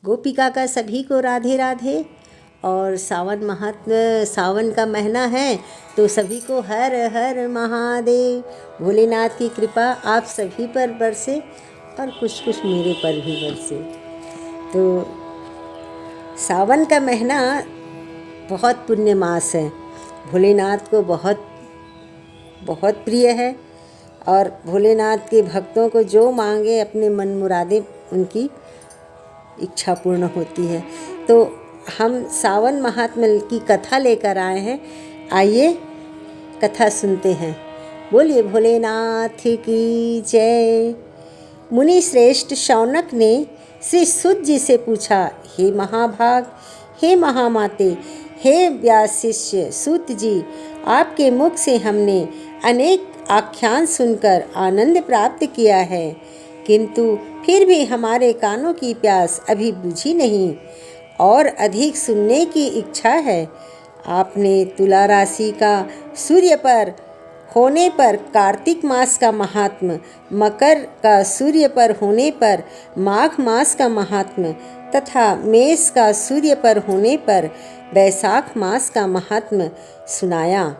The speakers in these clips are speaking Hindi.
गोपिका का सभी को राधे राधे। और सावन का महीना है तो सभी को हर हर महादेव। भोलेनाथ की कृपा आप सभी पर बरसे और कुछ कुछ मेरे पर भी बरसे। तो सावन का महीना बहुत पुण्य मास है, भोलेनाथ को बहुत बहुत प्रिय है। और भोलेनाथ के भक्तों को जो मांगे अपने मन मुरादे उनकी इच्छा पूर्ण होती है। तो हम सावन महात्म्य की कथा लेकर आए हैं, आइए कथा सुनते हैं। बोलिए भोलेनाथ की जय। मुनि श्रेष्ठ शौनक ने श्री सूत जी से पूछा, हे महाभाग, हे महामाते, हे व्यास शिष्य सूत जी, आपके मुख से हमने अनेक आख्यान सुनकर आनंद प्राप्त किया है, किंतु फिर भी हमारे कानों की प्यास अभी बुझी नहीं और अधिक सुनने की इच्छा है। आपने तुला राशि का सूर्य पर होने पर कार्तिक मास का महात्म, मकर का सूर्य पर होने पर माघ मास का महात्म तथा मेष का सूर्य पर होने पर वैशाख मास का महात्म सुनाया।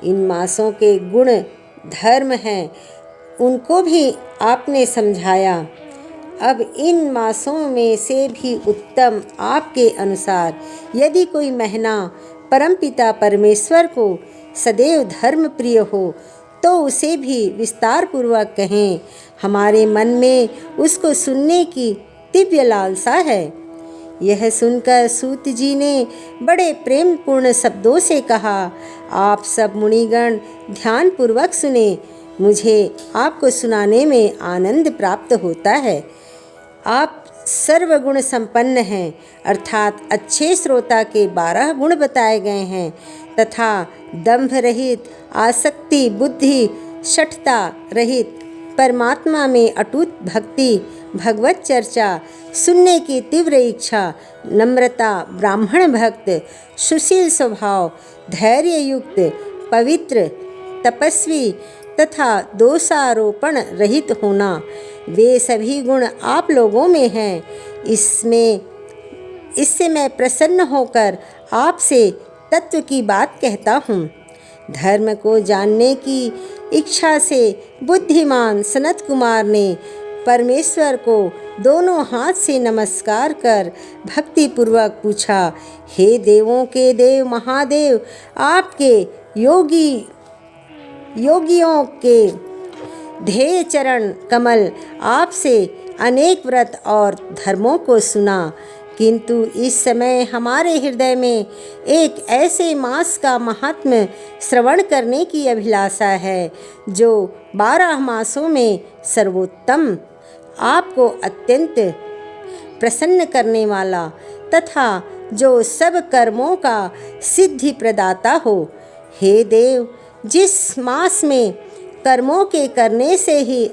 इन मासों के गुण धर्म हैं, उनको भी आपने समझाया। अब इन मासों में से भी उत्तम आपके अनुसार यदि कोई महीना परमपिता परमेश्वर को सदैव धर्म प्रिय हो तो उसे भी विस्तार पूर्वक कहें। हमारे मन में उसको सुनने की दिव्य लालसा है। यह सुनकर सूत जी ने बड़े प्रेम पूर्ण शब्दों से कहा, आप सब मुनिगण ध्यान पूर्वक सुने, मुझे आपको सुनाने में आनंद प्राप्त होता है। आप सर्वगुण संपन्न हैं, अर्थात अच्छे श्रोता के 12 गुण बताए गए हैं तथा दंभ रहित, आसक्ति बुद्धि शठता रहित, परमात्मा में अटूट भक्ति, भगवत चर्चा, सुनने की तीव्र इच्छा, नम्रता, ब्राह्मण भक्त, सुशील स्वभाव, धैर्य युक्त, पवित्र, तपस्वी तथा दोषारोपण रहित होना, वे सभी गुण आप लोगों में हैं। इससे मैं प्रसन्न होकर आपसे तत्व की बात कहता हूँ। धर्म को जानने की इच्छा से बुद्धिमान सनत कुमार ने परमेश्वर को दोनों हाथ से नमस्कार कर भक्ति पूर्वक पूछा, हे देवों के देव महादेव, आपके योगियों के ध्येय चरण कमल आपसे अनेक व्रत और धर्मों को सुना, किंतु इस समय हमारे हृदय में एक ऐसे मास का महात्म्य श्रवण करने की अभिलाषा है जो 12 मासों में सर्वोत्तम, आपको अत्यंत प्रसन्न करने वाला तथा जो सब कर्मों का सिद्धि प्रदाता हो। हे देव, जिस मास में कर्मों के करने से ही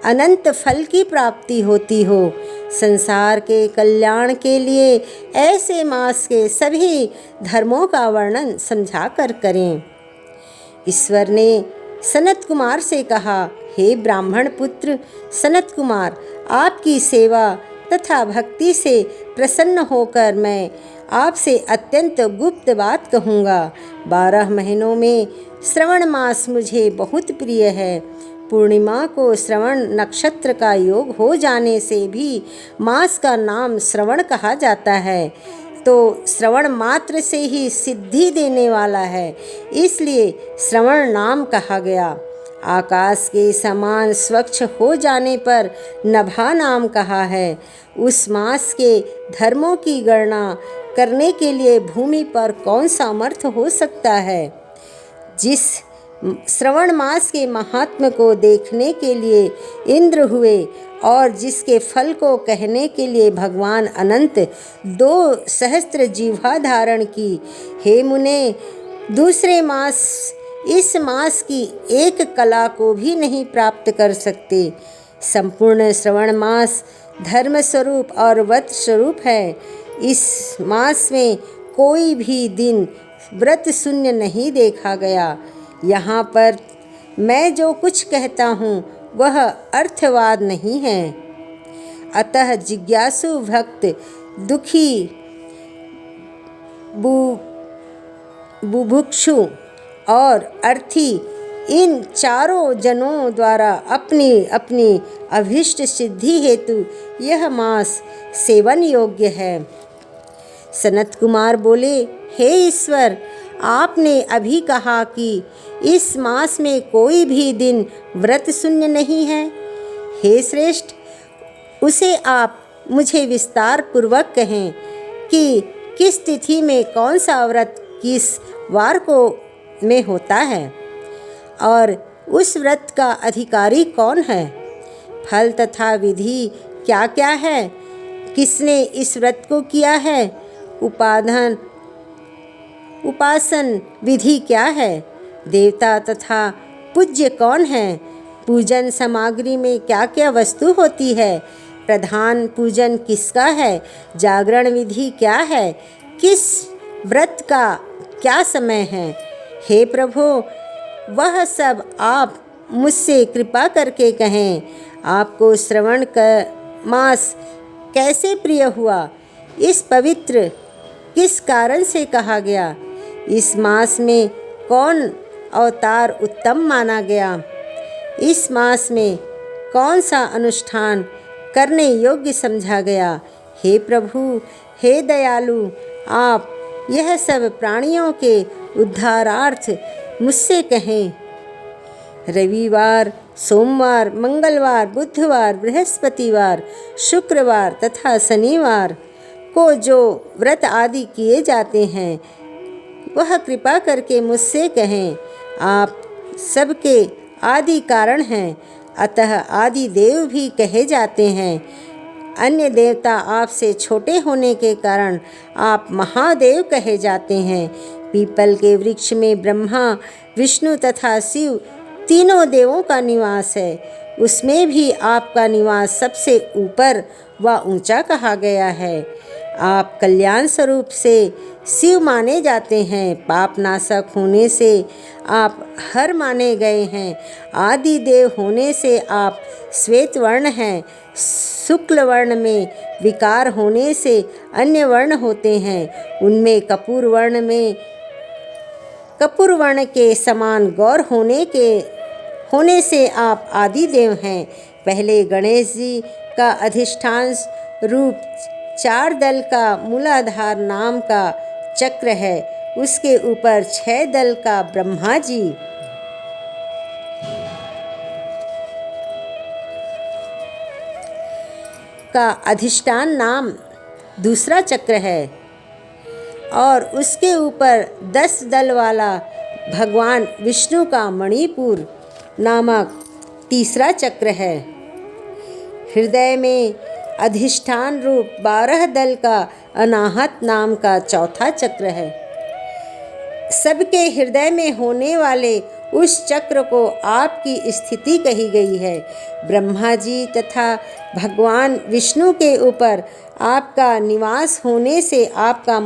अनंत फल की प्राप्ति होती हो, संसार के कल्याण के लिए ऐसे मास के सभी धर्मों का वर्णन समझा कर करें। ईश्वर ने सनत कुमार से कहा, हे ब्राह्मण पुत्र सनत कुमार, आपकी सेवा तथा भक्ति से प्रसन्न होकर मैं आपसे अत्यंत गुप्त बात कहूँगा। 12 महीनों में श्रवण मास मुझे बहुत प्रिय है। पूर्णिमा को श्रवण नक्षत्र का योग हो जाने से भी मास का नाम श्रवण कहा जाता है, तो श्रवण मात्र से ही सिद्धि देने वाला है, इसलिए श्रवण नाम कहा गया। आकाश के समान स्वच्छ हो जाने पर नभा नाम कहा है। उस मास के धर्मों की गणना करने के लिए भूमि पर कौन सामर्थ्य हो सकता है। जिस श्रवण मास के महात्म्य को देखने के लिए इंद्र हुए और जिसके फल को कहने के लिए भगवान अनंत 2 सहस्त्र जीवा धारण की, हे मुने, दूसरे मास इस मास की एक कला को भी नहीं प्राप्त कर सकते। संपूर्ण श्रवण मास धर्म स्वरूप और व्रत स्वरूप है। इस मास में कोई भी दिन व्रत शून्य नहीं देखा गया। यहाँ पर मैं जो कुछ कहता हूँ वह अर्थवाद नहीं है। अतः जिज्ञासु भक्त दुखी बुभुक्षु और अर्थी इन चारों जनों द्वारा अपनी अपनी अभीष्ट सिद्धि हेतु यह मास सेवन योग्य है। सनत कुमार बोले, हे ईश्वर, आपने अभी कहा कि इस मास में कोई भी दिन व्रत शून्य नहीं है। हे श्रेष्ठ, उसे आप मुझे विस्तार पूर्वक कहें कि किस तिथि में कौन सा व्रत किस वार को में होता है और उस व्रत का अधिकारी कौन है, फल तथा विधि क्या क्या है, किसने इस व्रत को किया है, उपासन विधि क्या है, देवता तथा पूज्य कौन है, पूजन सामग्री में क्या क्या वस्तु होती है, प्रधान पूजन किसका है, जागरण विधि क्या है, किस व्रत का क्या समय है। हे प्रभु, वह सब आप मुझसे कृपा करके कहें। आपको श्रवण का मास कैसे प्रिय हुआ, इस पवित्र किस कारण से कहा गया, इस मास में कौन अवतार उत्तम माना गया, इस मास में कौन सा अनुष्ठान करने योग्य समझा गया। हे प्रभु, हे दयालु, आप यह सब प्राणियों के उद्धारार्थ मुझसे कहें। रविवार, सोमवार, मंगलवार, बुधवार, बृहस्पतिवार, शुक्रवार तथा शनिवार को जो व्रत आदि किए जाते हैं वह कृपा करके मुझसे कहें। आप सबके आदि कारण हैं, अतः आदि देव भी कहे जाते हैं। अन्य देवता आपसे छोटे होने के कारण आप महादेव कहे जाते हैं। पीपल के वृक्ष में ब्रह्मा, विष्णु तथा शिव तीनों देवों का निवास है, उसमें भी आपका निवास सबसे ऊपर व ऊंचा कहा गया है। आप कल्याण स्वरूप से शिव माने जाते हैं, पाप नाशक होने से आप हर माने गए हैं, आदि देव होने से आप श्वेत वर्ण हैं, शुक्ल वर्ण में विकार होने से अन्य वर्ण होते हैं, उनमें कपूर वर्ण के समान गौर होने से आप आदि देव हैं। पहले गणेश जी का अधिष्ठान रूप 4 दल का मूलाधार नाम का चक्र है, उसके ऊपर 6 दल का ब्रह्मा जी का अधिष्ठान नाम दूसरा चक्र है और उसके ऊपर 10 दल वाला भगवान विष्णु का मणिपुर नामक तीसरा चक्र है। हृदय में अधिष्ठान रूप 12 दल का अनाहत नाम का चौथा चक्र है। सबके हृदय में होने वाले उस चक्र को आपकी स्थिति कही गई है। ब्रह्मा जी तथा भगवान विष्णु के ऊपर आपका निवास होने से आपका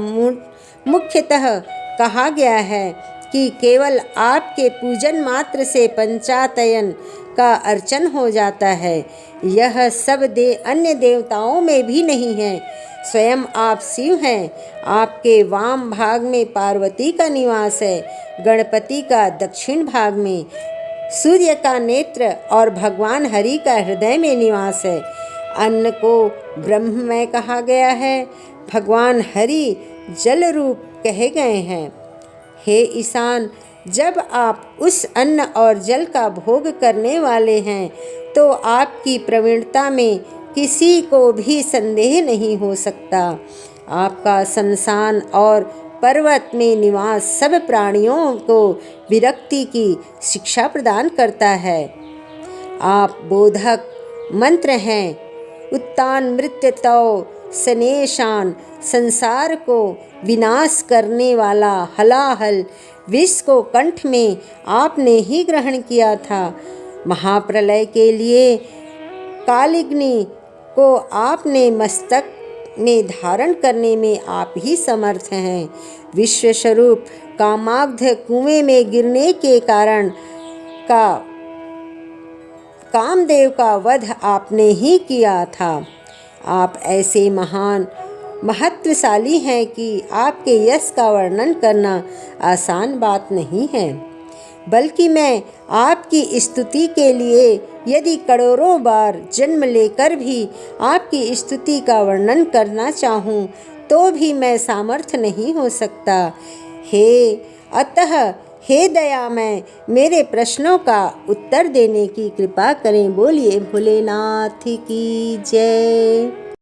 मुख्यतः कहा गया है कि केवल आपके पूजन मात्र से पंचातयन का अर्चन हो जाता है। यह सब अन्य देवताओं में भी नहीं है। स्वयं आप शिव हैं। आपके वाम भाग में पार्वती का निवास है, गणपति का दक्षिण भाग में, सूर्य का नेत्र और भगवान हरि का हृदय में निवास है। अन्न को ब्रह्ममय कहा गया है। भगवान हरि जल रूप कहे गए हैं। हे ईशान, जब आप उस अन्न और जल का भोग करने वाले हैं तो आपकी प्रवीणता में किसी को भी संदेह नहीं हो सकता। आपका शमशान और पर्वत में निवास सब प्राणियों को विरक्ति की शिक्षा प्रदान करता है। आप बोधक मंत्र हैं। उत्तान मृत्युतौ सनेशान, संसार को विनाश करने वाला हलाहल विष को कंठ में आपने ही ग्रहण किया था। महाप्रलय के लिए कालिग्नि को आपने मस्तक में धारण करने में आप ही समर्थ हैं। विश्व स्वरूप कामाग्ध कुएं में गिरने के कारण कामदेव का वध आपने ही किया था। आप ऐसे महान महत्वशाली हैं कि आपके यश का वर्णन करना आसान बात नहीं है, बल्कि मैं आपकी स्तुति के लिए यदि करोड़ों बार जन्म लेकर भी आपकी स्तुति का वर्णन करना चाहूँ तो भी मैं सामर्थ्य नहीं हो सकता। अतः हे दयामय, मेरे प्रश्नों का उत्तर देने की कृपा करें। बोलिए भोलेनाथ की जय।